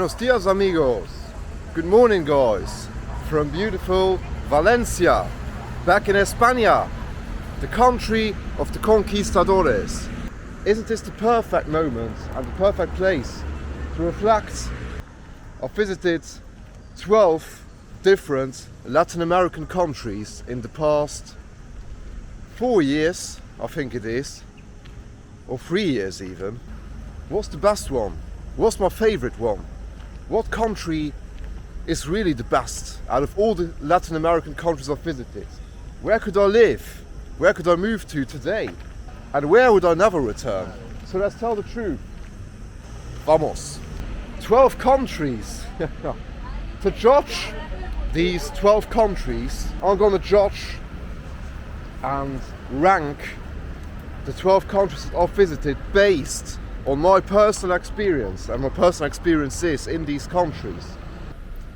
Buenos dias, amigos. Good morning, guys. From beautiful Valencia, back in España, the country of the conquistadores. Isn't this the perfect moment and the perfect place to reflect? I've visited 12 different Latin American countries in the past 4 years, I think it is, or 3 years even. What's the best one? What's my favorite one? What country is really the best out of all the Latin American countries I've visited? Where could I live? Where could I move to today? And where would I never return? So let's tell the truth. Vamos. 12 countries. To judge these 12 countries, I'm going to judge and rank the 12 countries that I've visited based on my personal experience and my personal experiences in these countries.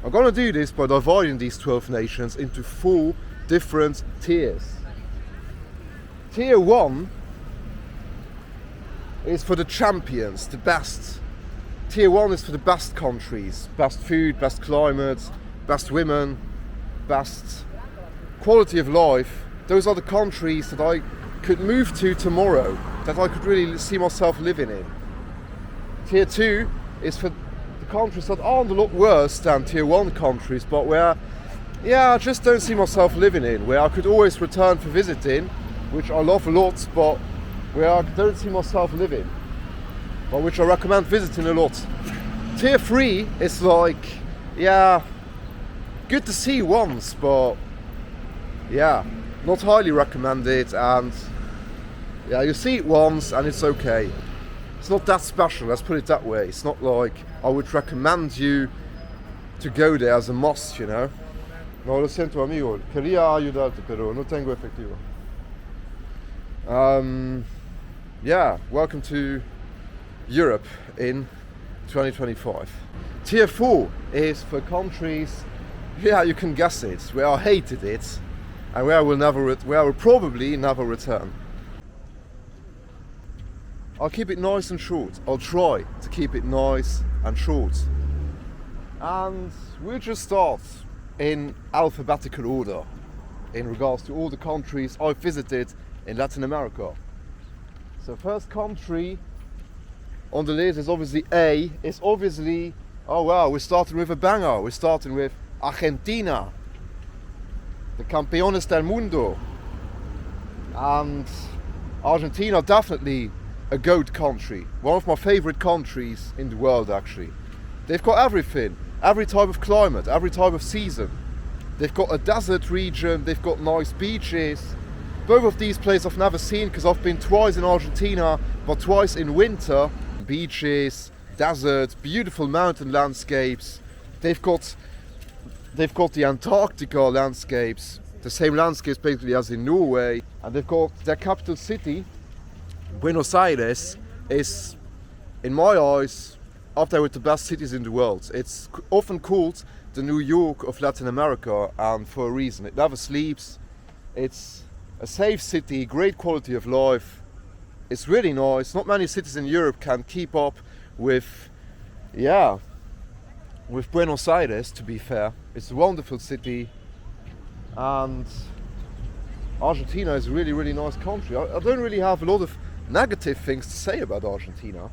I'm going to do this by dividing these 12 nations into 4 different tiers. Tier 1 is for the champions, the best. Tier 1 is for the best countries, best food, best climate, best women, best quality of life. Those are the countries that I could move to tomorrow, that I could really see myself living in. Tier 2 is for the countries that aren't a lot worse than Tier 1 countries, but where, I just don't see myself living in, where I could always return for visiting, which I love a lot, but where I don't see myself living, but which I recommend visiting a lot. Tier 3 is like, good to see once, but not highly recommended, and you see it once and it's okay. It's not that special, let's put it that way. It's not like I would recommend you to go there as a must, you know. No, lo siento, amigo. Quería ayudarte, pero no tengo efectivo. Welcome to Europe in 2025. Tier 4 is for countries, you can guess it, where I hated it and where I will probably never return. I'll keep it nice and short. I'll try to keep it nice and short. And we'll just start in alphabetical order in regards to all the countries I've visited in Latin America. So first country on the list is obviously we're starting with a banger. We're starting with Argentina, the campeones del mundo. And Argentina, definitely a GOAT country, one of my favorite countries in the world actually. They've got everything, every type of climate, every type of season. They've got a desert region, they've got nice beaches. Both of these places I've never seen because I've been twice in Argentina, but twice in winter. Beaches, desert, beautiful mountain landscapes. They've got the Antarctica landscapes, the same landscapes basically as in Norway. And they've got their capital city, Buenos Aires, is, in my eyes, up there with the best cities in the world. It's often called the New York of Latin America, and for a reason. It never sleeps. It's a safe city, great quality of life. It's really nice. Not many cities in Europe can keep up with Buenos Aires, to be fair. It's a wonderful city, and Argentina is a really, really nice country. I don't really have a lot of negative things to say about Argentina.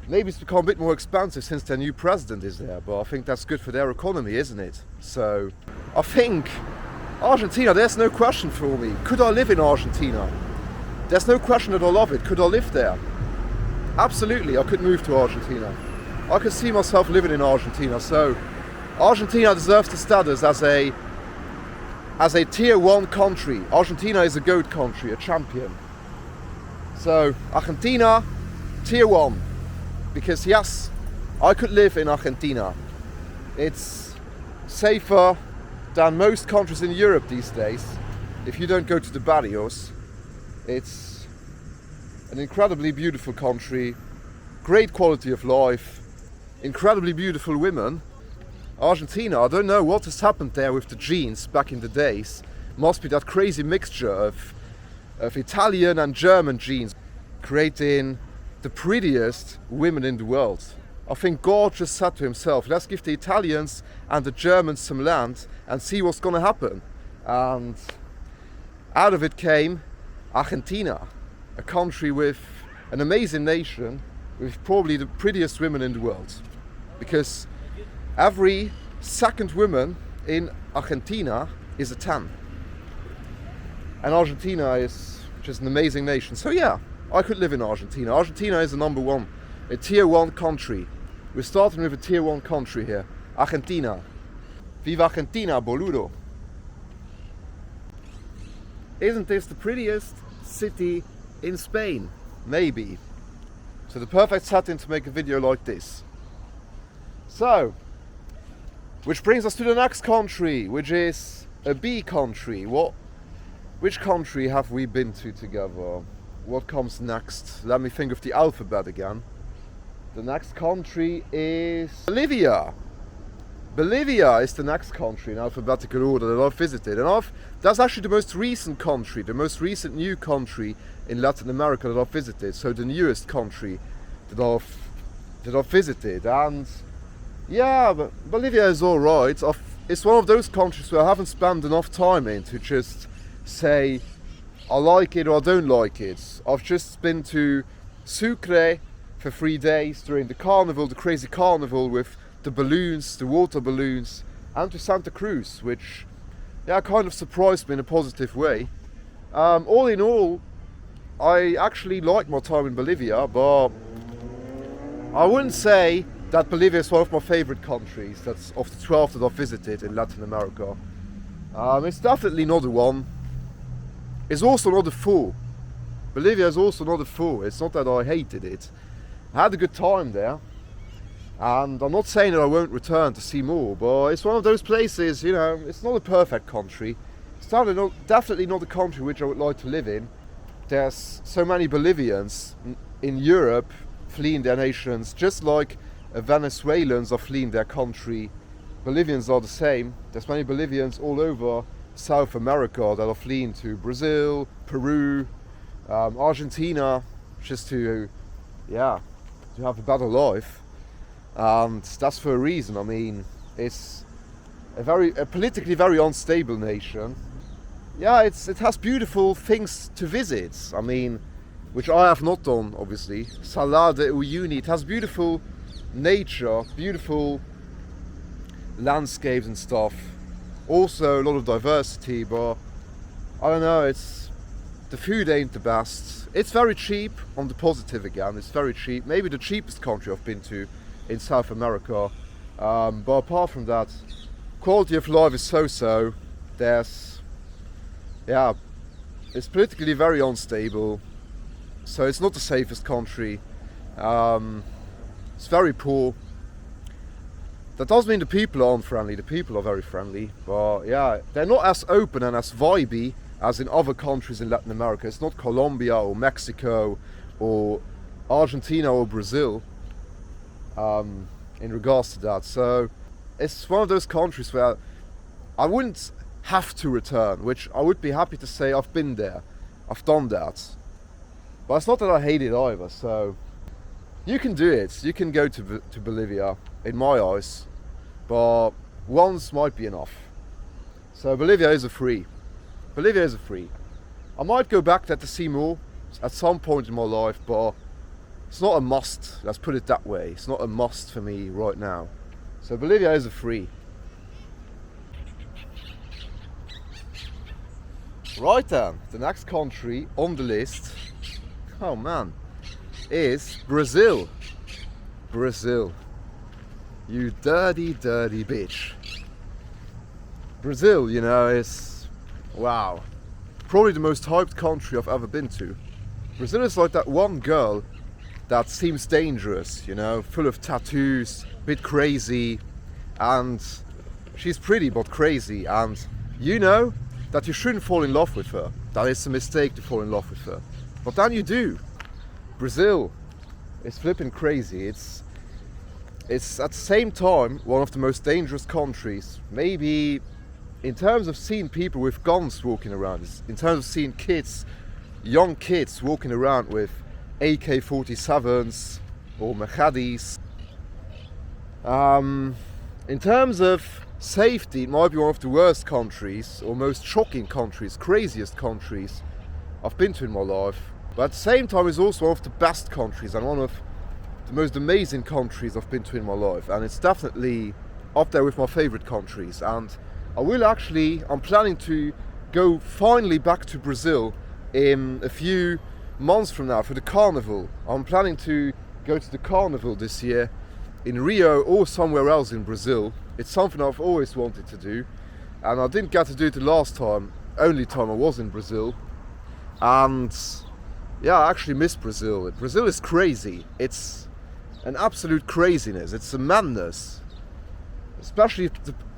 Maybe it's become a bit more expensive since their new president is there, but I think that's good for their economy, isn't it? So I think Argentina, there's no question for me. Could I live in Argentina? There's no question that I love it. Could I live there? Absolutely, I could move to Argentina. I could see myself living in Argentina. So Argentina deserves the status as a tier 1 country. Argentina is a GOAT country, a champion. So Argentina, tier 1. Because yes, I could live in Argentina. It's safer than most countries in Europe these days. If you don't go to the barrios, it's an incredibly beautiful country, great quality of life, incredibly beautiful women. Argentina, I don't know what has happened there with the genes back in the days. Must be that crazy mixture of Italian and German genes, creating the prettiest women in the world. I think God just said to himself, let's give the Italians and the Germans some land and see what's going to happen. And out of it came Argentina, a country with an amazing nation, with probably the prettiest women in the world. Because every second woman in Argentina is a 10. And Argentina is just an amazing nation. So yeah, I could live in Argentina. Argentina is the number one, a tier 1 country. We're starting with a tier 1 country here. Argentina. Viva Argentina, boludo. Isn't this the prettiest city in Spain? Maybe. So the perfect setting to make a video like this. So, which brings us to the next country, which is a B country. Which country have we been to together? What comes next? Let me think of the alphabet again. The next country is Bolivia. Bolivia is the next country in alphabetical order that I've visited. And that's actually the most recent country, the most recent new country in Latin America that I've visited. So the newest country that I've visited. And yeah, but Bolivia is alright. It's one of those countries where I haven't spent enough time in to just say I like it or I don't like it. I've just been to Sucre for 3 days during the carnival, the crazy carnival with the balloons, the water balloons, and to Santa Cruz, which kind of surprised me in a positive way. All in all, I actually liked my time in Bolivia, but I wouldn't say that Bolivia is one of my favorite countries. That's of the 12 that I've visited in Latin America. It's definitely not the one. It's also not a 4. Bolivia is also not a 4. It's not that I hated it. I had a good time there. And I'm not saying that I won't return to see more, but it's one of those places, it's not a perfect country. It's definitely not a country which I would like to live in. There's so many Bolivians in Europe fleeing their nations, just like Venezuelans are fleeing their country. Bolivians are the same. There's many Bolivians all over South America that are fleeing to Brazil, Peru, Argentina, just to have a better life. And that's for a reason. I mean, it's a politically very unstable nation. Yeah, it has beautiful things to visit. I mean, which I have not done, obviously. Salar de Uyuni, it has beautiful nature, beautiful landscapes and stuff. Also a lot of diversity, but I don't know, the food ain't the best. It's very cheap, on the positive again, it's very cheap. Maybe the cheapest country I've been to in South America. But apart from that, quality of life is so-so. It's politically very unstable, so it's not the safest country. It's very poor. That doesn't mean the people are unfriendly. The people are very friendly, but yeah, they're not as open and as vibey as in other countries in Latin America. It's not Colombia or Mexico or Argentina or Brazil in regards to that. So it's one of those countries where I wouldn't have to return, which I would be happy to say I've been there, I've done that. But it's not that I hate it either, so you can do it. You can go to Bolivia, in my eyes, but once might be enough. So Bolivia is a free. Bolivia is a free. I might go back there to see more at some point in my life, but it's not a must, let's put it that way. It's not a must for me right now. So Bolivia is a free. Right then, the next country on the list, oh man, is Brazil. Brazil. You dirty, dirty bitch. Brazil, is, wow, probably the most hyped country I've ever been to. Brazil is like that one girl that seems dangerous, full of tattoos, a bit crazy, and she's pretty but crazy, and that you shouldn't fall in love with her. That is a mistake to fall in love with her. But then you do. Brazil is flipping crazy. It's at the same time one of the most dangerous countries. Maybe in terms of seeing people with guns walking around, in terms of seeing kids, young kids walking around with AK-47s or Machetes. In terms of safety, it might be one of the worst countries, or most shocking countries, craziest countries I've been to in my life. But at the same time, it's also one of the best countries and one of the most amazing countries I've been to in my life. And it's definitely up there with my favorite countries. And I'm planning to go finally back to Brazil in a few months from now for the carnival. I'm planning to go to the carnival this year in Rio or somewhere else in Brazil. It's something I've always wanted to do, and I didn't get to do it the last time, only time I was in Brazil. And yeah, I actually miss Brazil. Brazil is crazy. It's an absolute craziness. It's a madness. Especially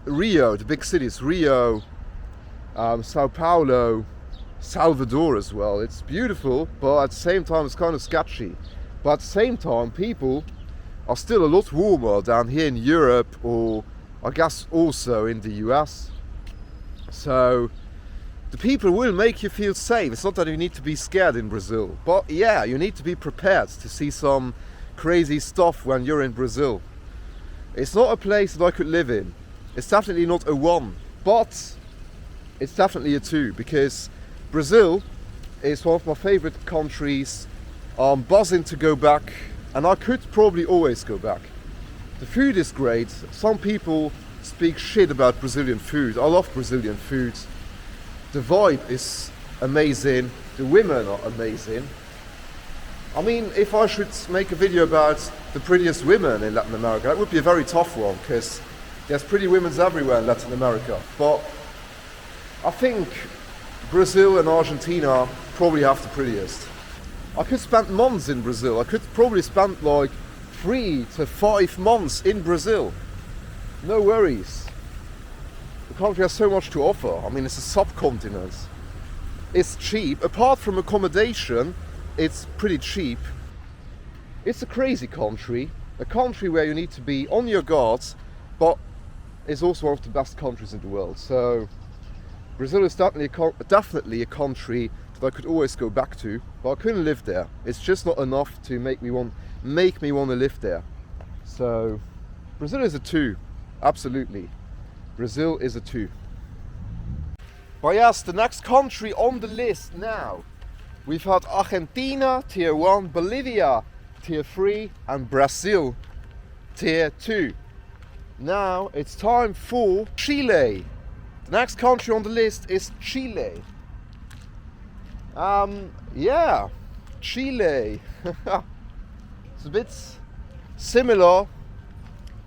Rio, the big cities, Rio, Sao Paulo, Salvador as well. It's beautiful, but at the same time it's kind of sketchy. But at the same time, people are still a lot warmer down here in Europe, or I guess also in the US. So the people will make you feel safe. It's not that you need to be scared in Brazil, but yeah, you need to be prepared to see some crazy stuff when you're in Brazil. It's not a place that I could live in. It's definitely not a 1, but it's definitely a 2, because Brazil is one of my favorite countries. I'm buzzing to go back, and I could probably always go back. The food is great. Some people speak shit about Brazilian food. I love Brazilian food. The vibe is amazing. The women are amazing. I mean, if I should make a video about the prettiest women in Latin America, that would be a very tough one, because there's pretty women everywhere in Latin America. But I think Brazil and Argentina probably have the prettiest. I could spend months in Brazil. I could probably spend like 3 to 5 months in Brazil. No worries. The country has so much to offer. I mean, it's a subcontinent. It's cheap. Apart from accommodation, it's pretty cheap. It's a crazy country. A country where you need to be on your guard, but it's also one of the best countries in the world. So Brazil is definitely a country that I could always go back to, but I couldn't live there. It's just not enough to make me want to live there. So Brazil is a 2, absolutely. Brazil is a 2. But yes, the next country on the list now. We've had Argentina, tier 1, Bolivia, tier 3, and Brazil, tier 2. Now it's time for Chile. The next country on the list is Chile. Yeah, Chile. It's a bit similar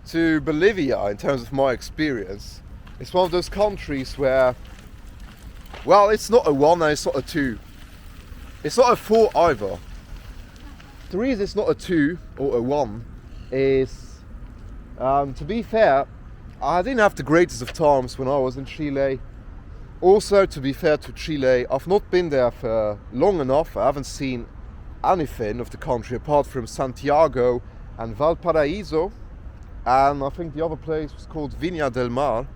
to Bolivia in terms of my experience. It's one of those countries where, well, it's not a 1 and it's not a 2. It's not a 4 either. The reason it's not a 2 or a 1 is, to be fair, I didn't have the greatest of times when I was in Chile. Also, to be fair to Chile, I've not been there for long enough. I haven't seen anything of the country apart from Santiago and Valparaiso, and I think the other place was called Viña del Mar.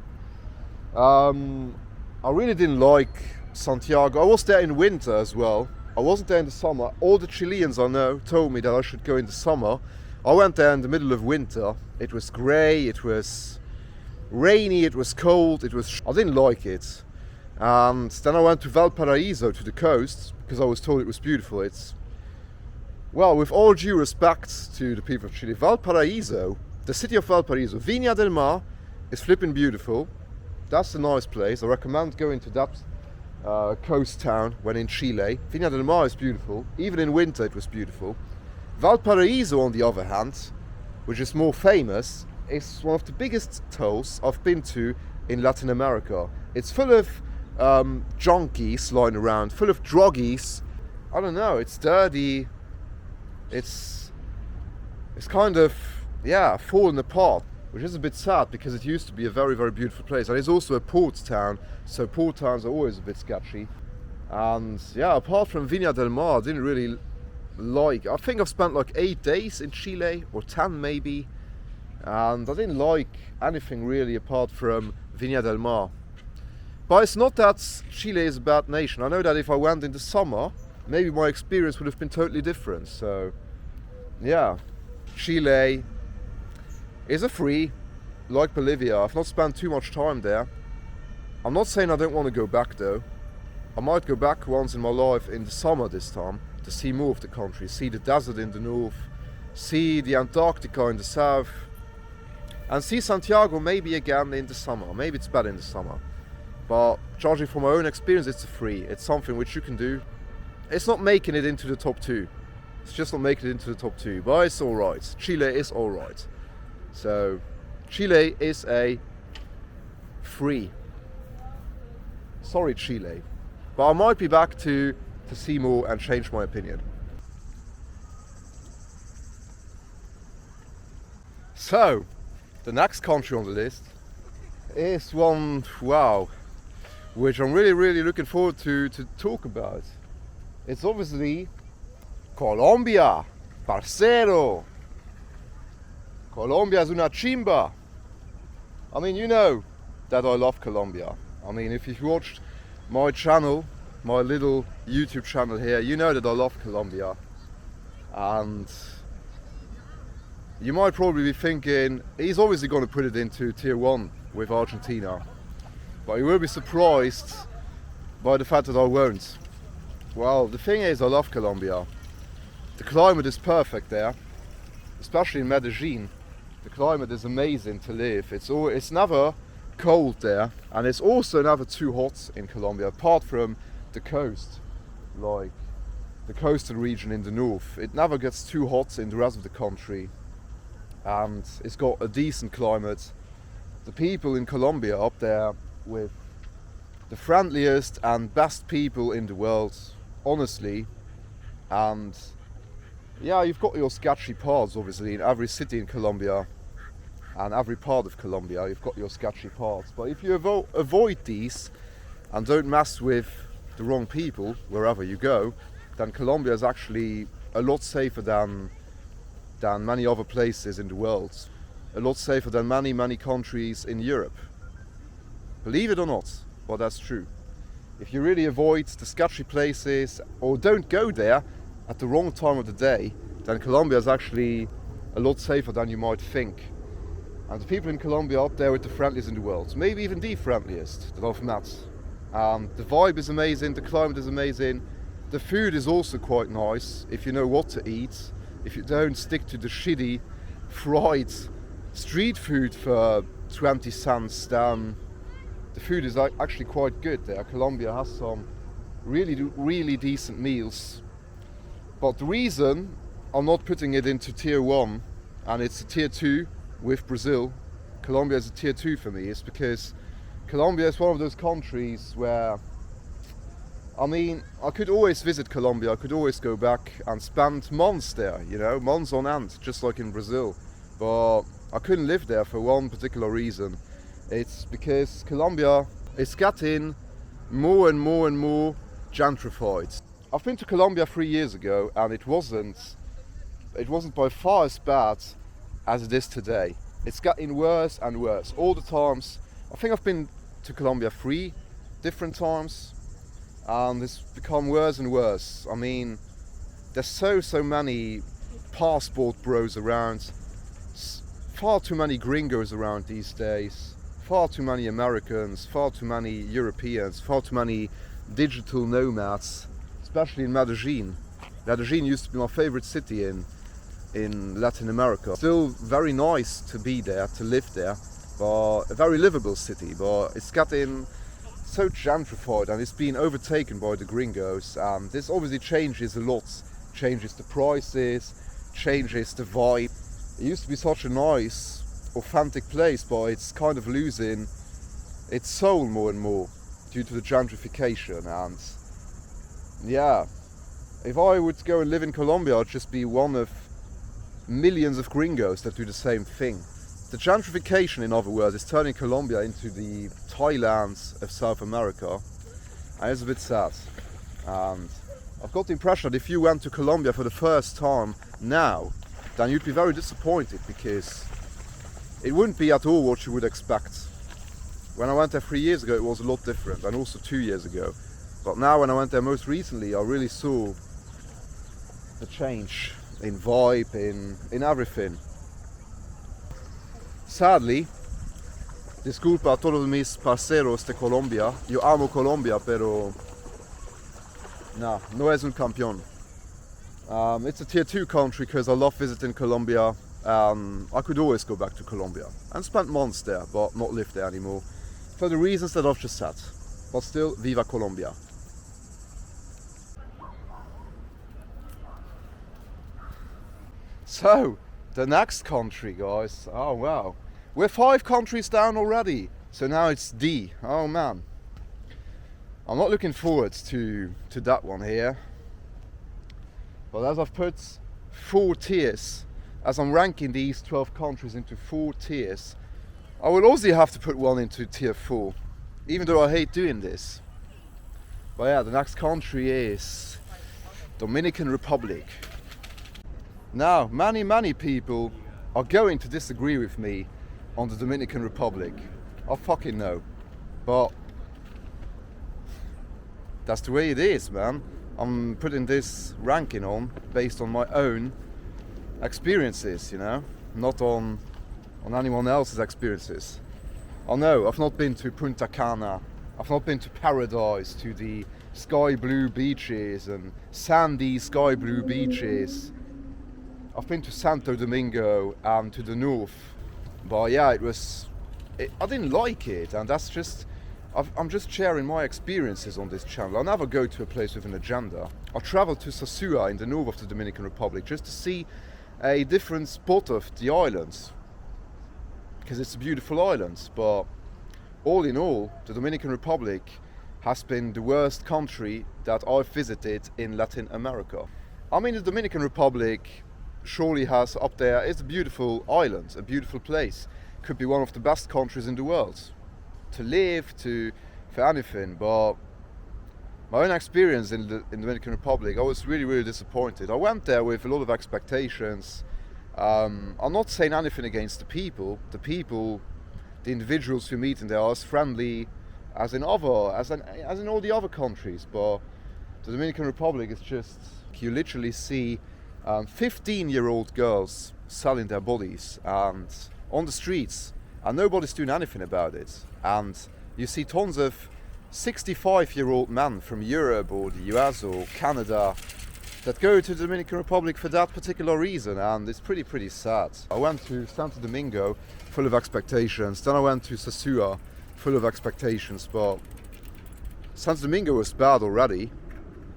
I really didn't like Santiago. I was there in winter as well. I wasn't there in the summer. All the Chileans I know told me that I should go in the summer. I went there in the middle of winter. It was grey, it was rainy, it was cold, I didn't like it. And then I went to Valparaiso, to the coast, because I was told it was beautiful. It's, well, with all due respect to the people of Chile, Valparaiso, the city of Valparaiso, Viña del Mar, is flipping beautiful. That's a nice place. I recommend going to that coast town when in Chile. Viña del Mar is beautiful. Even in winter it was beautiful. Valparaiso, on the other hand, which is more famous, is one of the biggest tolls I've been to in Latin America. It's full of junkies lying around, full of druggies. I don't know, it's dirty. It's kind of, yeah, fallen apart, which is a bit sad because it used to be a very, very beautiful place. And it's also a port town, so port towns are always a bit sketchy. And yeah, apart from Viña del Mar, I didn't really like, I think I've spent like 8 days in Chile, or 10 maybe, and I didn't like anything really apart from Viña del Mar. But it's not that Chile is a bad nation. I know that if I went in the summer, maybe my experience would have been totally different. So yeah, Chile, It's a free, like Bolivia. I've not spent too much time there. I'm not saying I don't want to go back though. I might go back once in my life in the summer this time to see more of the country, see the desert in the north, see the Antarctica in the south, and see Santiago maybe again in the summer. Maybe it's better in the summer. But judging from my own experience, it's free. It's something which you can do. It's not making it into the top 2. It's just not making it into the top 2, but it's alright. Chile is alright. So, Chile is a free. Sorry, Chile. But I might be back to see more and change my opinion. So, the next country on the list is one, wow, which I'm really looking forward to talk about. It's obviously Colombia, parcero. Colombia es una chimba. I mean, you know that I love Colombia. I mean, if you've watched my channel, my little YouTube channel here, you know that I love Colombia. And you might probably be thinking, he's obviously going to put it into tier 1 with Argentina. But you will be surprised by the fact that I won't. Well, the thing is, I love Colombia. The climate is perfect there, especially in Medellin. The climate is amazing to live. It's never cold there, and it's also never too hot in Colombia, apart from the coast, like the coastal region in the north. It never gets too hot in the rest of the country, and it's got a decent climate. The people in Colombia up there with the friendliest and best people in the world, honestly. And yeah, you've got your sketchy parts obviously in every city in Colombia, and every part of Colombia you've got your sketchy parts. But if you avoid these and don't mess with the wrong people wherever you go, then Colombia is actually a lot safer than many other places in the world. A lot safer than many countries in Europe. Believe it or not, but that's true. If you really avoid the sketchy places or don't go there at the wrong time of the day, then Colombia is actually a lot safer than you might think. And the people in Colombia are up there with the friendliest in the world, maybe even the friendliest that I've met. The vibe is amazing, the climate is amazing, the food is also quite nice if you know what to eat, if you don't stick to the shitty fried street food for 20 cents, then the food is actually quite good there. Colombia has some really decent meals. But the reason I'm not putting it into tier 1 and it's a tier 2 with Brazil, Colombia is a tier 2 for me, is because Colombia is one of those countries where, I mean, I could always visit Colombia, I could always go back and spend months there, you know, months on end, just like in Brazil. But I couldn't live there for one particular reason. It's because Colombia is getting more and more gentrified. I've been to Colombia 3 years ago, and it wasn't by far as bad as it is today. It's getting worse and worse all the times. I think I've been to Colombia 3 different times, and it's become worse and worse. I mean, there's so many passport bros around, far too many gringos around these days, far too many Americans, far too many Europeans, far too many digital nomads, especially in Medellin. Medellin used to be my favorite city in Latin America. Still very nice to be there, to live there, but a very livable city, but it's getting so gentrified and it's been overtaken by the gringos, and this obviously changes a lot, changes the prices, changes the vibe. It used to be such a nice, authentic place, but it's kind of losing its soul more and more due to the gentrification. And yeah, if I would go and live in Colombia, I'd just be one of millions of gringos that do the same thing. The gentrification, in other words, is turning Colombia into the Thailand of South America, and it's a bit sad. And I've got the impression that if you went to Colombia for the first time now, then you'd be very disappointed, because it wouldn't be at all what you would expect. When I went there 3 years ago, it was a lot different, and also 2 years ago. But now when I went there most recently, I really saw the change in vibe, in everything. Sadly, disculpa a todos mis parceros de Colombia. Yo amo Colombia, pero no es un campeón. It's a tier 2 country because I love visiting Colombia. I could always go back to Colombia and spend months there, but not live there anymore for the reasons that I've just said. But still, viva Colombia. So, the next country, guys. Oh wow, we're 5 countries down already. So now it's D. Oh man, I'm not looking forward to that one here. But as I've put 4 tiers, as I'm ranking these 12 countries into 4 tiers, I will also have to put one into tier 4, even though I hate doing this. But yeah, the next country is Dominican Republic. Now, many people are going to disagree with me on the Dominican Republic. I fucking know. But that's the way it is, man. I'm putting this ranking on based on my own experiences, you know, not on anyone else's experiences. I know, I've not been to Punta Cana, I've not been to Paradise, to the sky blue beaches and sandy sky blue beaches. I've been to Santo Domingo and to the north, but yeah, I didn't like it, and that's just, I'm just sharing my experiences on this channel. I never go to a place with an agenda. I traveled to Sosua in the north of the Dominican Republic just to see a different spot of the islands, because it's a beautiful island. But all in all, the Dominican Republic has been the worst country that I've visited in Latin America. I mean, the Dominican Republic surely has up there, it's a beautiful island, a beautiful place. Could be one of the best countries in the world to live, for anything. But my own experience in the Dominican Republic, I was really disappointed. I went there with a lot of expectations. I'm not saying anything against the people. The individuals who meet in there are as friendly as in all the other countries. But the Dominican Republic is just, you literally see 15-year-old girls selling their bodies and on the streets, and nobody's doing anything about it. And you see tons of 65-year-old men from Europe or the US or Canada that go to the Dominican Republic for that particular reason, and it's pretty sad. I went to Santo Domingo full of expectations, then I went to Sosua full of expectations, but Santo Domingo was bad already.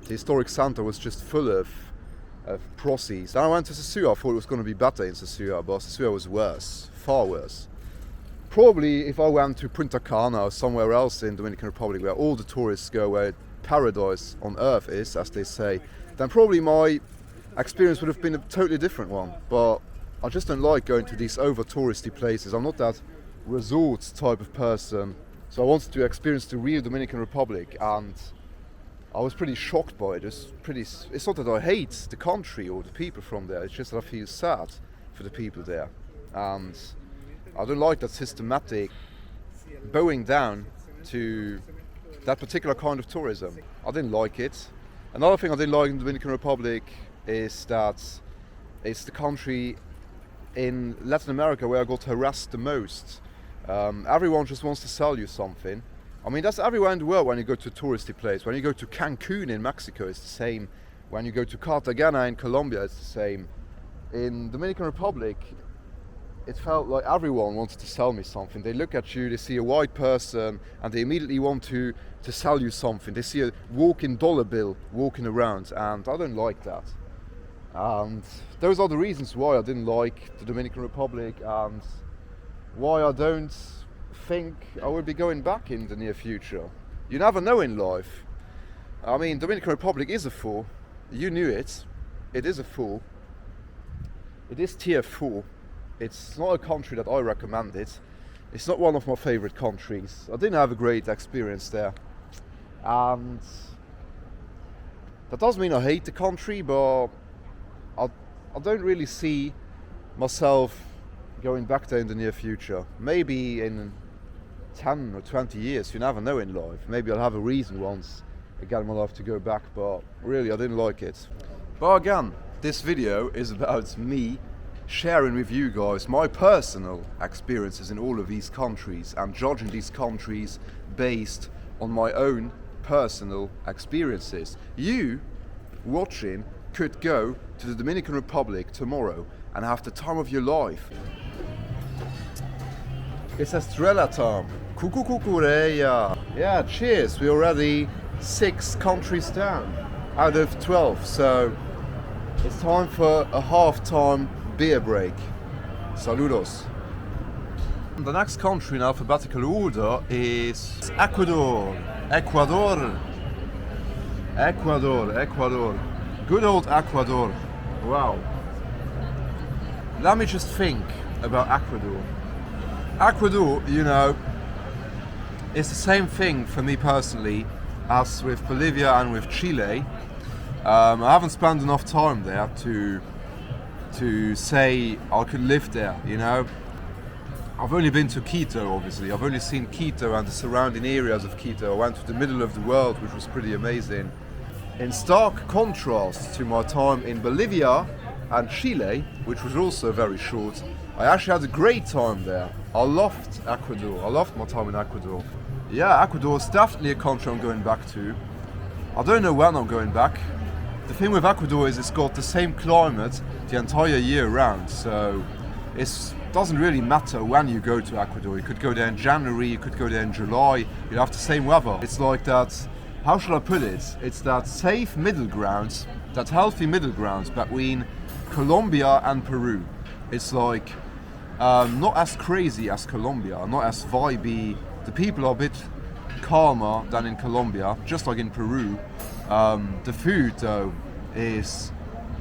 The historic center was just full of prossies. Then I went to Sosua, I thought it was going to be better in Sosua, but Sosua was worse, far worse. Probably if I went to Punta Cana or somewhere else in Dominican Republic where all the tourists go, where paradise on earth is, as they say, then probably my experience would have been a totally different one. But I just don't like going to these over touristy places. I'm not that resort type of person, so I wanted to experience the real Dominican Republic, and I was pretty shocked by it. It's not that I hate the country or the people from there, it's just that I feel sad for the people there. And I don't like that systematic bowing down to that particular kind of tourism. I didn't like it. Another thing I didn't like in the Dominican Republic is that it's the country in Latin America where I got harassed the most. Everyone just wants to sell you something. I mean, that's everywhere in the world when you go to a touristy place. When you go to Cancun in Mexico, it's the same. When you go to Cartagena in Colombia, it's the same. In Dominican Republic, it felt like everyone wanted to sell me something. They look at you, they see a white person, and they immediately want to sell you something. They see a walking dollar bill walking around, and I don't like that. And those are the reasons why I didn't like the Dominican Republic, and why I don't think I will be going back in the near future. You never know in life. I mean, Dominican Republic is a 4. You knew it. It is a 4. It is tier 4. It's not a country that I recommended. It's not one of my favorite countries. I didn't have a great experience there. And that doesn't mean I hate the country, but I don't really see myself going back there in the near future. Maybe in 10 or 20 years, you never know in life. Maybe I'll have a reason once again in my life to go back, but really I didn't like it. But again, this video is about me sharing with you guys my personal experiences in all of these countries and judging these countries based on my own personal experiences. You watching could go to the Dominican Republic tomorrow and have the time of your life. It's Estrella Kukukukureya. Yeah, cheers. We're already 6 countries down out of 12, so it's time for a half-time beer break. Saludos. The next country in alphabetical order is Ecuador. Ecuador. Good old Ecuador. Wow. Let me just think about Ecuador. Ecuador, you know, is the same thing for me personally as with Bolivia and with Chile. I haven't spent enough time there to say I could live there, you know. I've only been to Quito, obviously. I've only seen Quito and the surrounding areas of Quito. I went to the middle of the world, which was pretty amazing. In stark contrast to my time in Bolivia and Chile, which was also very short, I actually had a great time there. I loved Ecuador. I loved my time in Ecuador. Yeah, Ecuador is definitely a country I'm going back to. I don't know when I'm going back. The thing with Ecuador is it's got the same climate the entire year round, so it doesn't really matter when you go to Ecuador. You could go there in January, you could go there in July, you'll have the same weather. It's like that, how shall I put it? It's that safe middle ground, that healthy middle ground between Colombia and Peru. It's like not as crazy as Colombia, not as vibey. The people are a bit calmer than in Colombia, just like in Peru. The food though is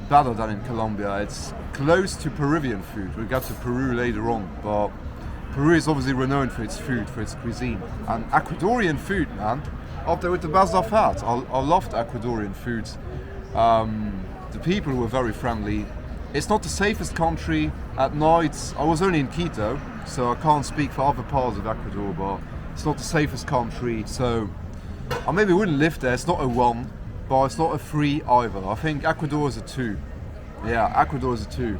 better than in Colombia. It's close to Peruvian food. We'll get to Peru later on, but Peru is obviously renowned for its food, for its cuisine. And Ecuadorian food, man, up there with the best I've had. I loved Ecuadorian food. The people were very friendly. It's not the safest country at night. I was only in Quito, so I can't speak for other parts of Ecuador, but it's not the safest country, so I maybe wouldn't live there. It's not a 1, but it's not a 3 either. I think Ecuador is a 2. Yeah, Ecuador is a 2.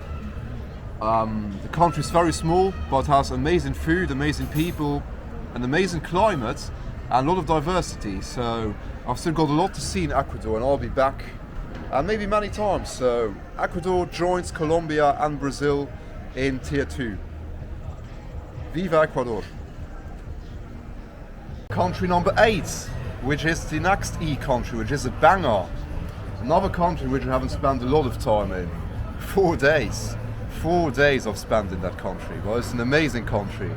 The country is very small, but has amazing food, amazing people, an amazing climate, and a lot of diversity. So I've still got a lot to see in Ecuador, and I'll be back, and maybe many times. So Ecuador joins Colombia and Brazil in Tier 2. Viva Ecuador! Country number 8, which is the next E country, which is a banger. Another country which I haven't spent a lot of time in. 4 days. 4 days I've spent in that country. Well, it's an amazing country.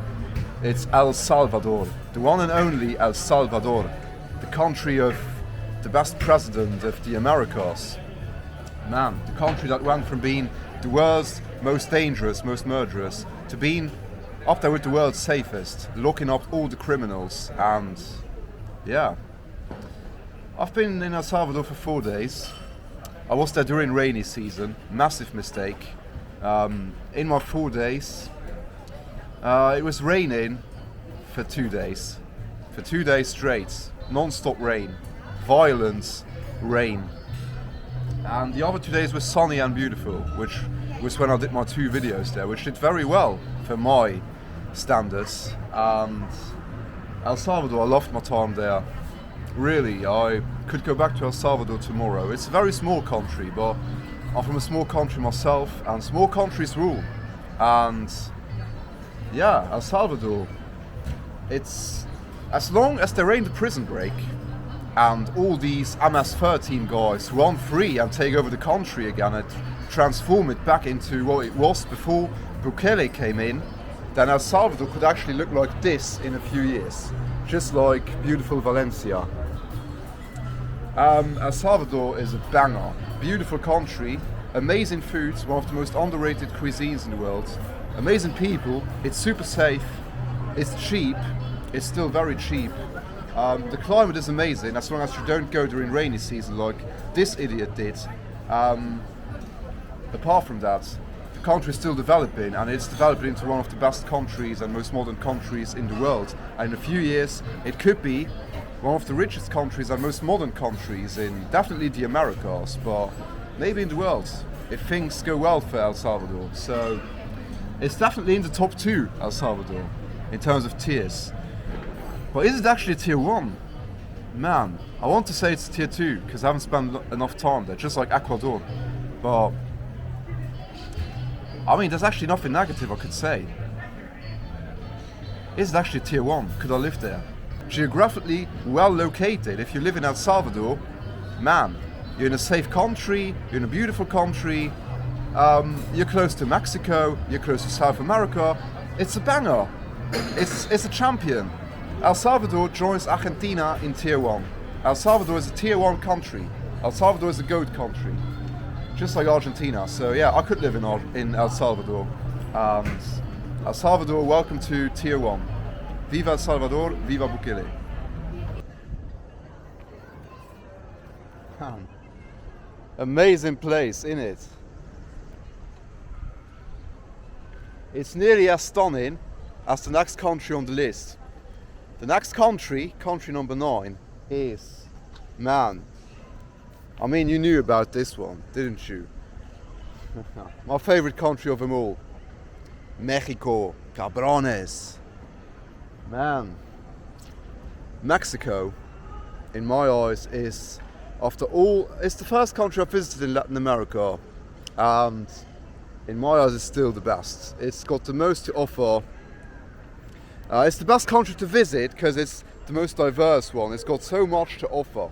It's El Salvador. The one and only El Salvador. The country of the best president of the Americas. Man, the country that went from being the world's most dangerous, most murderous, to being up there with the world's safest, locking up all the criminals. And yeah, I've been in El Salvador for 4 days. I was there during rainy season, massive mistake. In my 4 days, it was raining for 2 days. For 2 days straight, non-stop rain, violent rain. And the other 2 days were sunny and beautiful, which was when I did my 2 videos there, which did very well for my standards. And El Salvador, I loved my time there. Really, I could go back to El Salvador tomorrow. It's a very small country, but I'm from a small country myself, and small countries rule. And yeah, El Salvador, it's as long as there ain't a prison break and all these MS-13 guys run free and take over the country again and transform it back into what it was before Bukele came in, then El Salvador could actually look like this in a few years, just like beautiful Valencia. El Salvador is a banger, beautiful country, amazing food, one of the most underrated cuisines in the world, amazing people, it's super safe, it's cheap, it's still very cheap. The climate is amazing as long as you don't go during rainy season like this idiot did. Apart from that, the country is still developing, and it's developing into one of the best countries and most modern countries in the world. And in a few years, it could be one of the richest countries and most modern countries in definitely the Americas, but maybe in the world. if things go well for El Salvador. So it's definitely in the top 2, El Salvador, in terms of tiers. But is it actually tier 1? Man, I want to say it's tier 2 because I haven't spent enough time there, just like Ecuador. But I mean, there's actually nothing negative I could say. Is it actually tier 1? Could I live there? Geographically well located. If you live in El Salvador, man, you're in a safe country, you're in a beautiful country, you're close to Mexico, you're close to South America. It's a banger. It's a champion. El Salvador joins Argentina in tier 1. El Salvador is a tier 1 country. El Salvador is a GOAT country. Just like Argentina. So yeah, I could live in El Salvador. And El Salvador, welcome to tier 1. Viva El Salvador, viva Bukele. Man. Amazing place, innit? It's nearly as stunning as the next country on the list. The next country, country number 9, is, man, I mean, you knew about this one, didn't you? My favorite country of them all, Mexico, cabrones. Man, Mexico, in my eyes, is, after all, it's the first country I've visited in Latin America, and in my eyes, it's still the best. It's got the most to offer. It's the best country to visit because it's the most diverse one. It's got so much to offer.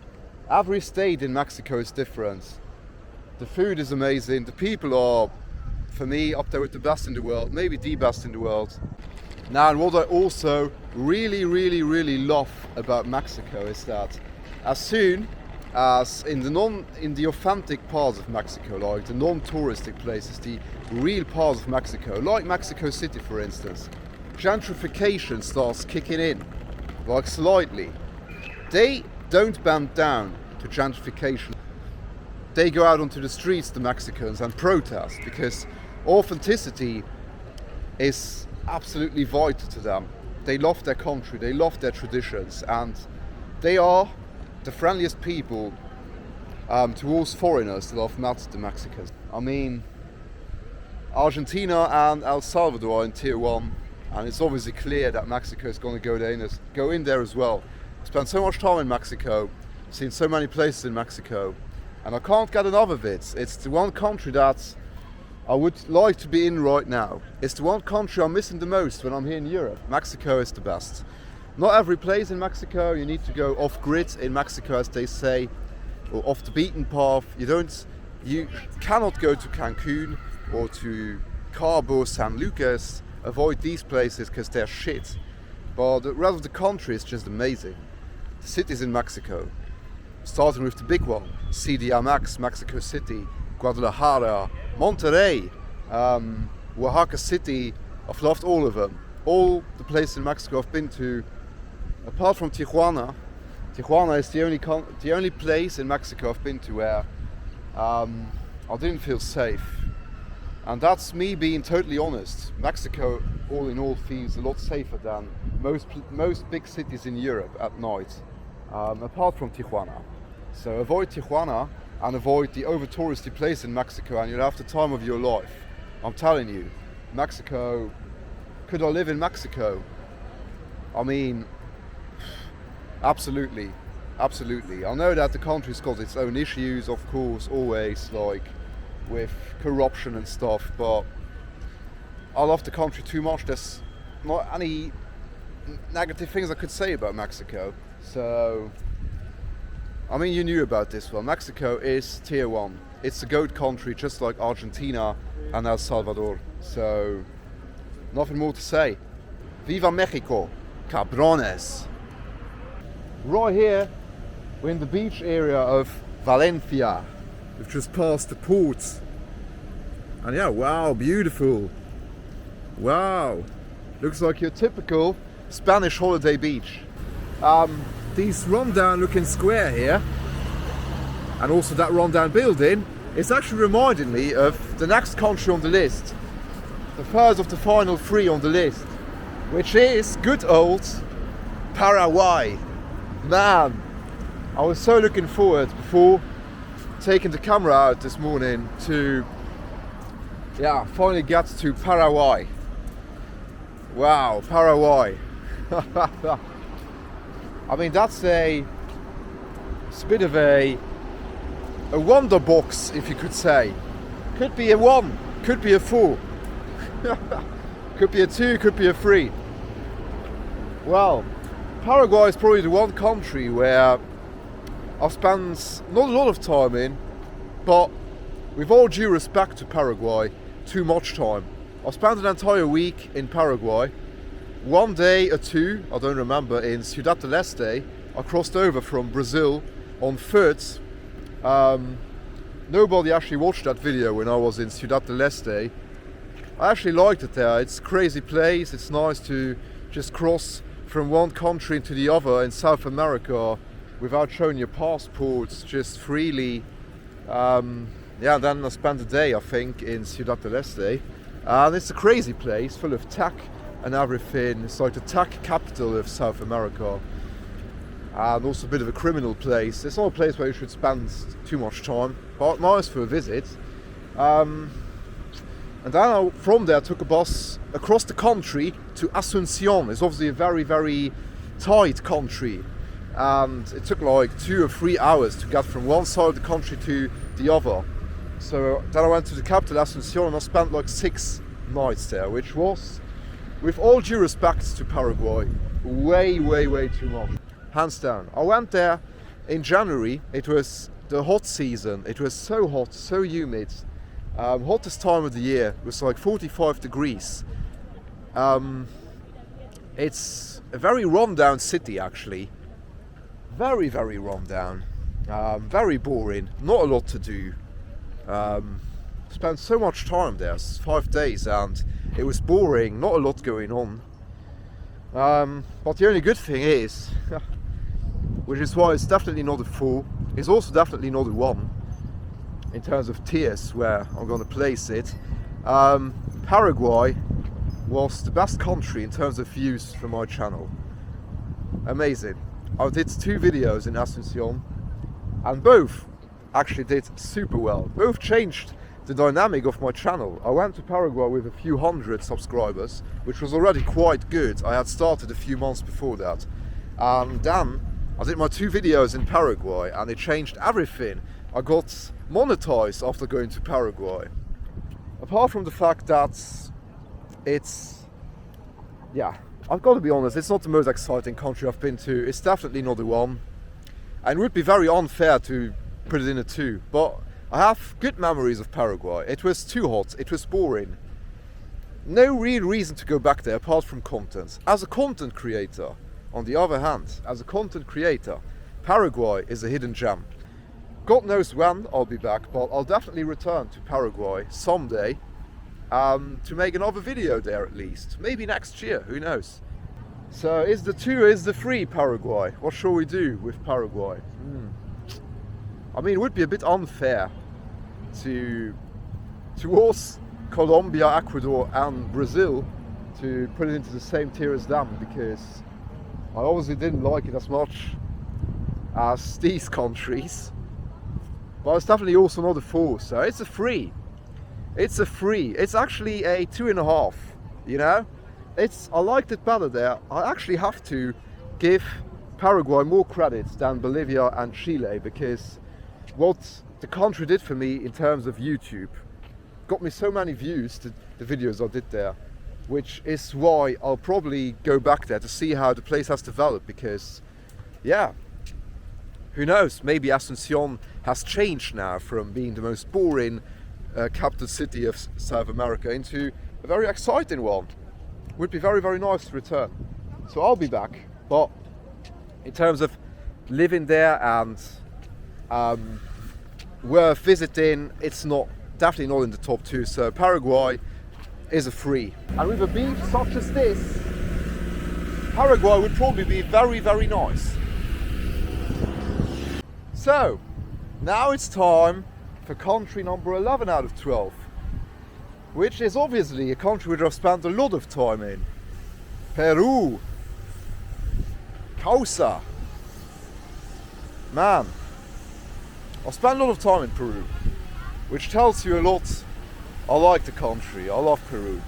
Every state in Mexico is different. The food is amazing. The people are, for me, up there with the best in the world, maybe the best in the world. Now, and what I also really love about Mexico is that as soon as in the authentic parts of Mexico, like the non-touristic places, the real parts of Mexico, like Mexico City for instance, gentrification starts kicking in, like slightly. They don't bend down to gentrification. They go out onto the streets, the Mexicans, and protest because authenticity is absolutely vital to them. They love their country, they love their traditions, and they are the friendliest people towards foreigners that I've met, the Mexicans. I mean, Argentina and El Salvador are in tier 1, and it's obviously clear that Mexico is going to go in there as well. I spent so much time in Mexico, seen so many places in Mexico, and I can't get enough of it. It's the one country that I would like to be in right now. It's the one country I'm missing the most when I'm here in Europe. Mexico is the best. Not every place in Mexico, you need to go off-grid in Mexico, as they say, or off the beaten path. You cannot go to Cancun or to Cabo San Lucas. Avoid these places because they're shit. But the rest of the country is just amazing. The cities in Mexico, starting with the big one, CDMX, Mexico City, Guadalajara, Monterrey, Oaxaca City. I've loved all of them. All the places in Mexico I've been to, apart from Tijuana. Tijuana is the only place in Mexico I've been to where I didn't feel safe. And that's me being totally honest. Mexico, all in all, feels a lot safer than most big cities in Europe at night, apart from Tijuana. So avoid Tijuana and avoid the over-touristy place in Mexico, and you'll have the time of your life. I'm telling you, Mexico. Could I live in Mexico? I mean, absolutely. I know that the country's got its own issues, of course, always, like with corruption and stuff, but I love the country too much. There's not any negative things I could say about Mexico. So, I mean, you knew about this one. Mexico is tier 1. It's a GOAT country, just like Argentina and El Salvador. So, nothing more to say. Viva Mexico, cabrones. Right here, we're in the beach area of Valencia. We've just passed the port. And yeah, wow, beautiful. Wow. Looks like your typical Spanish holiday beach. This rundown looking square here, and also that rundown building, is actually reminding me of the next country on the list. The first of the final 3 on the list, which is good old Paraguay. Man, I was so looking forward before taking the camera out this morning to Yeah, finally got to Paraguay. Wow, Paraguay. I mean, it's a bit of a wonder box, if you could say. Could be a 1, could be a 4, could be a 2, could be a 3. Well, Paraguay is probably the one country where I've spent not a lot of time in, but with all due respect to Paraguay, too much time. I spent an entire week in Paraguay. 1 day or 2, I don't remember, in Ciudad del Este. I crossed over from Brazil on foot. Nobody actually watched that video when I was in Ciudad del Este. I actually liked it there. It's a crazy place. It's nice to just cross from one country into the other in South America without showing your passports, just freely. Yeah, then I spent a day, I think, in Ciudad del Este. And it's a crazy place, full of tech and everything. It's like the tech capital of South America. And also a bit of a criminal place. It's not a place where you should spend too much time, but nice for a visit. And then from there I took a bus across the country to Asunción. It's obviously a very, very tight country. And it took like 2 or 3 hours to get from one side of the country to the other. So then I went to the capital, Asunción, and I spent like 6 nights there, which was, with all due respect to Paraguay, way, way, way too much. Hands down. I went there in January. It was the hot season. It was so hot, so humid. Hottest time of the year. It was like 45 degrees. It's a very run-down city, actually. Very, very run-down. Very boring. Not a lot to do. Spent so much time there, 5 days, and it was boring. Not a lot going on. But the only good thing is, which is why it's definitely not a 4, it's also definitely not a 1 in terms of tiers where I'm going to place it. Paraguay was the best country in terms of views for my channel. Amazing. I did 2 videos in Asunción and both actually did super well. Both changed the dynamic of my channel. I went to Paraguay with a few hundred subscribers, which was already quite good. I had started a few months before that. And then I did my 2 videos in Paraguay and it changed everything. I got monetized after going to Paraguay. Apart from the fact that it's, yeah, I've got to be honest, it's not the most exciting country I've been to. It's definitely not the 1. And it would be very unfair to put it in a 2. But I have good memories of Paraguay. It was too hot, it was boring. No real reason to go back there apart from content. As a content creator, on the other hand, Paraguay is a hidden gem. God knows when I'll be back, but I'll definitely return to Paraguay someday to make another video there at least. Maybe next year, who knows. So is the 2 or is the 3 Paraguay? What shall we do with Paraguay? I mean, it would be a bit unfair towards Colombia, Ecuador and Brazil to put it into the same tier as them, because I obviously didn't like it as much as these countries. But it's definitely also not a 4, so it's a 3. It's a 3. It's actually a 2.5, you know? I liked it better there. I actually have to give Paraguay more credit than Bolivia and Chile, because what the country did for me in terms of YouTube got me so many views to the videos I did there, which is why I'll probably go back there to see how the place has developed, because yeah, who knows, maybe Asunción has changed now from being the most boring capital city of South America into a very exciting one. Would be very, very nice to return. So I'll be back, but in terms of living there and worth visiting, it's definitely not in the top 2. So Paraguay is a 3. And with a beach such as this, Paraguay would probably be very, very nice. So now it's time for country number 11 out of 12, which is obviously a country which I've spent a lot of time in. Peru. Causa. Man, I've spent a lot of time in Peru, which tells you a lot I like the country. I love Peru.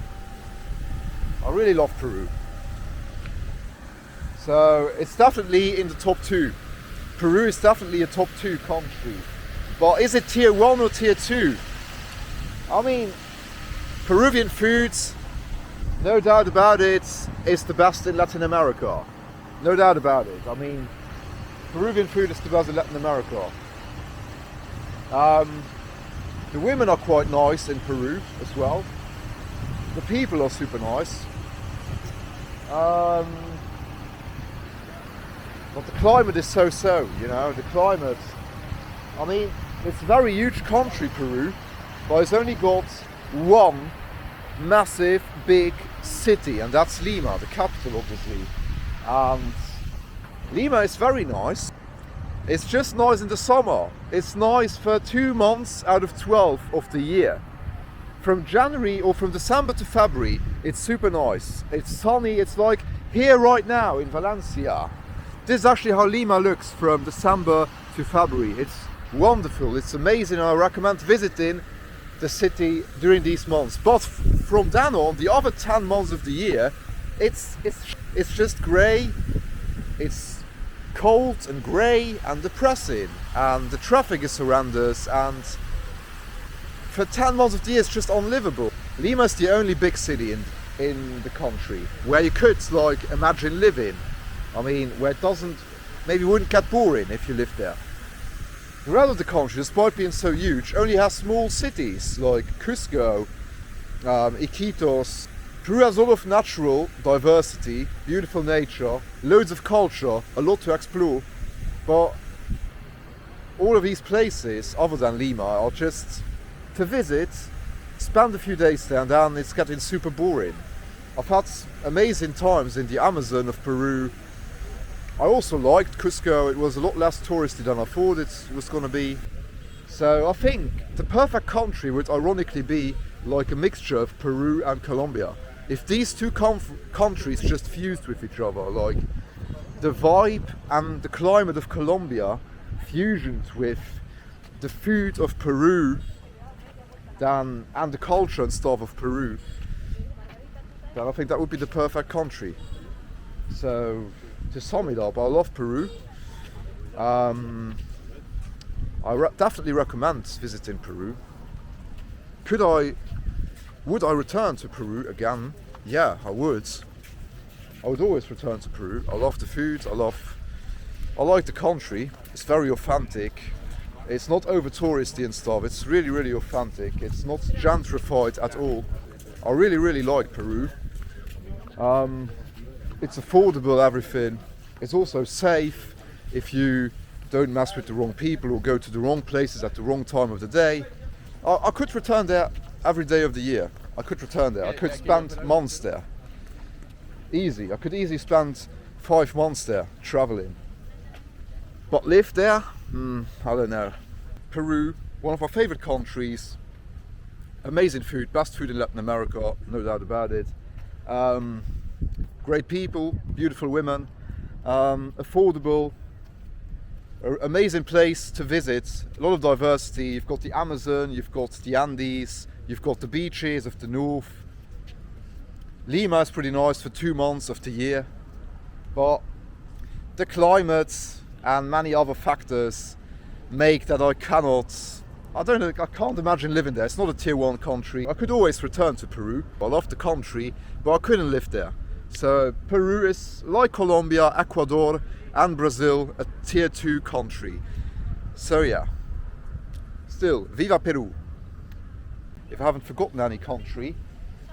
I really love Peru. So it's definitely in the top 2. Peru is definitely a top 2 country. But is it tier 1 or tier 2? I mean, Peruvian foods, no doubt about it, is the best in Latin America. No doubt about it. I mean, Peruvian food is the best in Latin America. The women are quite nice in Peru as well. The people are super nice. But the climate is so-so, you know, the climate. I mean, it's a very huge country, Peru, but it's only got one massive, big city, and that's Lima, the capital, obviously. And Lima is very nice. It's just nice in the summer. It's nice for 2 months out of 12 of the year. From January or from December to February, it's super nice. It's sunny. It's like here right now in Valencia. This is actually how Lima looks from December to February. It's wonderful. It's amazing. I recommend visiting the city during these months. But from then on, the other 10 months of the year, it's just grey. It's cold and grey and depressing, and the traffic is horrendous, and for 10 months of the year it's just unlivable. Lima is the only big city in the country where you could like imagine living. I mean, where it doesn't, maybe wouldn't get boring if you lived there. The rest of the country, despite being so huge, only has small cities like Cusco, Iquitos. Peru has a lot of natural diversity, beautiful nature, loads of culture, a lot to explore, but all of these places, other than Lima, are just to visit, spend a few days there, and then it's getting super boring. I've had amazing times in the Amazon of Peru. I also liked Cusco. It was a lot less touristy than I thought it was going to be. So I think the perfect country would ironically be like a mixture of Peru and Colombia. If these two countries just fused with each other, like the vibe and the climate of Colombia fusioned with the food of Peru and the culture and stuff of Peru, then I think that would be the perfect country. So to sum it up, I love Peru. Definitely recommend visiting Peru. Would I return to Peru again? Yeah, I would. I would always return to Peru. I love the food, I like the country. It's very authentic. It's not over touristy and stuff. It's really, really authentic. It's not gentrified at all. I really, really like Peru. It's affordable, everything. It's also safe if you don't mess with the wrong people or go to the wrong places at the wrong time of the day. I could return there every day of the year. I could return there. I could spend months there. Easy. I could easily spend 5 months there traveling. But live there? I don't know. Peru, one of our favorite countries. Amazing food, best food in Latin America, no doubt about it. Great people, beautiful women, affordable, amazing place to visit, a lot of diversity. You've got the Amazon, you've got the Andes, you've got the beaches of the north. Lima is pretty nice for 2 months of the year, but the climate and many other factors make that I can't imagine living there. It's not a tier 1 country. I could always return to Peru. I love the country, but I couldn't live there. So Peru is, like Colombia, Ecuador and Brazil, a tier 2 country. So yeah, still, viva Peru. If I haven't forgotten any country,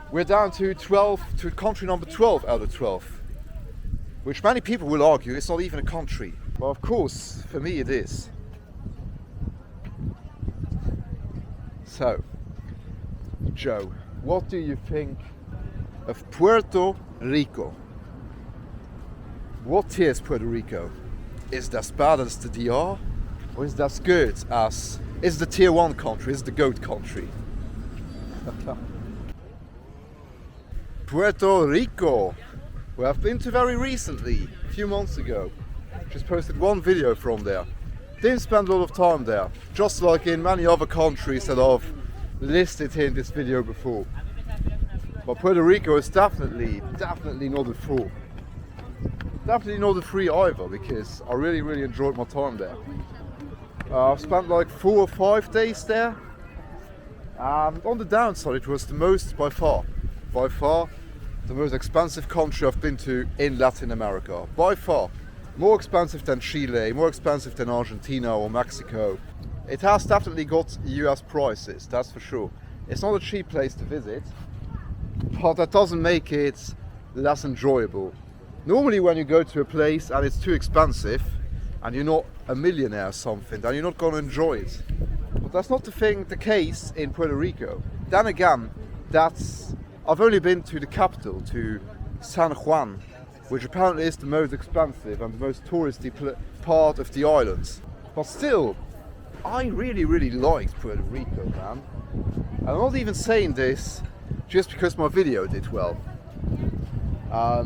we're down to country number 12 out of 12, which many people will argue it's not even a country. Well, of course, for me it is. So, Joe, what do you think of Puerto Rico? What is Puerto Rico? Is it as bad as the DR? Or is it as good as... Is the tier 1 country? Is the GOAT country? Puerto Rico, where I've been to very recently, a few months ago. Just posted one video from there. Didn't spend a lot of time there. Just like in many other countries that I've listed here in this video before. But Puerto Rico is definitely not a fool. Definitely not a free either, because I really enjoyed my time there. I've spent like 4 or 5 days there. And on the downside, it was the most, by far, the most expensive country I've been to in Latin America. By far. More expensive than Chile, more expensive than Argentina or Mexico. It has definitely got US prices, that's for sure. It's not a cheap place to visit, but that doesn't make it less enjoyable. Normally when you go to a place and it's too expensive, and you're not a millionaire or something, then you're not going to enjoy it. But that's not the case in Puerto Rico. Then again, I've only been to the capital, to San Juan, which apparently is the most expensive and the most touristy part of the islands. But still, I really liked Puerto Rico, man. And I'm not even saying this just because my video did well. I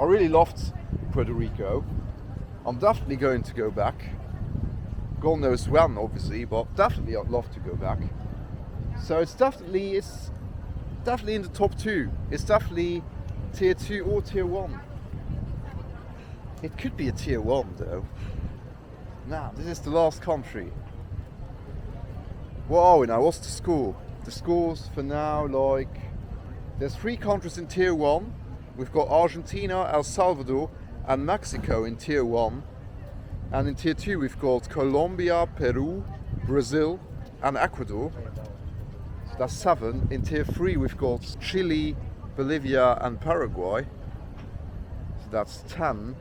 really loved Puerto Rico. I'm definitely going to go back. God knows when, obviously, but definitely I'd love to go back. So it's definitely in the top 2. It's definitely tier 2 or tier 1. It could be a tier 1 though. Nah, this is the last country. What are we now? What's the score? The scores for now, like, there's 3 countries in tier 1. We've got Argentina, El Salvador and Mexico in tier 1. And in tier 2 we've got Colombia, Peru, Brazil and Ecuador. So that's 7. In tier 3 we've got Chile, Bolivia and Paraguay. So that's 10.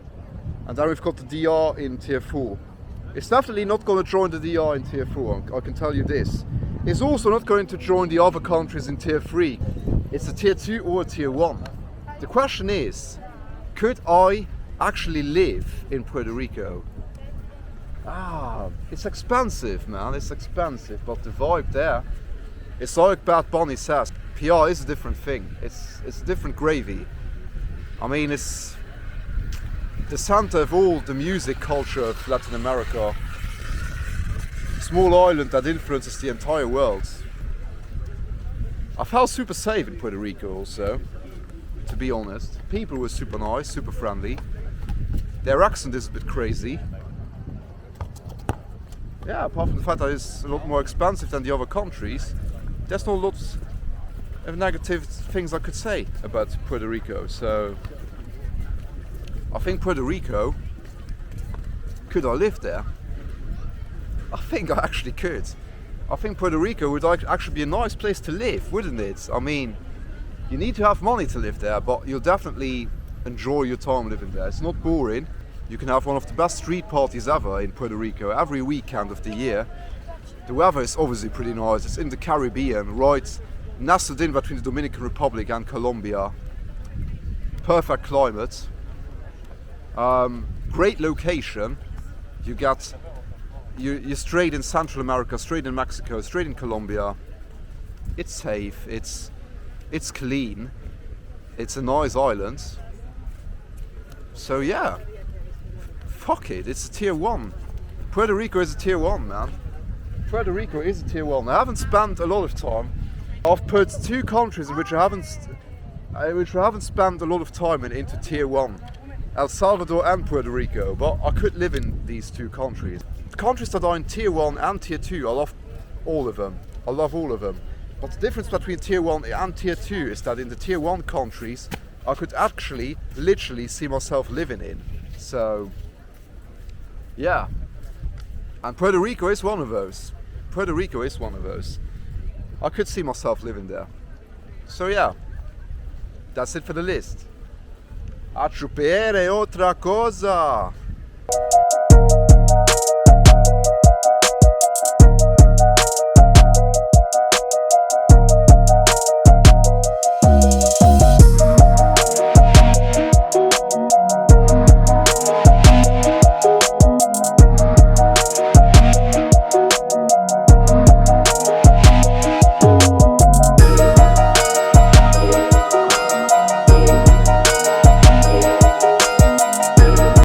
And then we've got the DR in tier 4. It's definitely not going to join the DR in tier 4, I can tell you this. It's also not going to join the other countries in tier 3. It's a tier 2 or a tier 1. The question is, could I actually live in Puerto Rico? It's expensive, man, it's expensive, but the vibe there, it's like Bad Bunny says, PR is a different thing, it's a different gravy. I mean, it's the center of all the music culture of Latin America. Small island that influences the entire world. I felt super safe in Puerto Rico also, to be honest. People were super nice, super friendly. Their accent is a bit crazy. Yeah, apart from the fact that it's a lot more expensive than the other countries, there's not lots of negative things I could say about Puerto Rico. So I think Puerto Rico, could I live there? I think I actually could. I think Puerto Rico would actually be a nice place to live, wouldn't it? I mean, you need to have money to live there, but you'll definitely enjoy your time living there. It's not boring. You can have one of the best street parties ever in Puerto Rico every weekend of the year. The weather is obviously pretty nice. It's in the Caribbean, right nestled in between the Dominican Republic and Colombia. Perfect climate. Great location. You're straight in Central America, straight in Mexico, straight in Colombia. It's safe, it's clean, it's a nice island. So yeah, fuck it, it's a tier 1. Puerto Rico is a tier 1, man. Puerto Rico is a tier 1. I haven't spent a lot of time. I've put 2 countries in which I haven't spent a lot of time into tier 1. El Salvador and Puerto Rico, but I could live in these 2 countries. The countries that are in tier 1 and tier 2, I love all of them. I love all of them. But the difference between tier 1 and tier 2 is that in the tier 1 countries, I could actually, literally see myself living in. So, yeah. And Puerto Rico is one of those. Puerto Rico is one of those. I could see myself living there. So yeah, that's it for the list. A chupere otra cosa.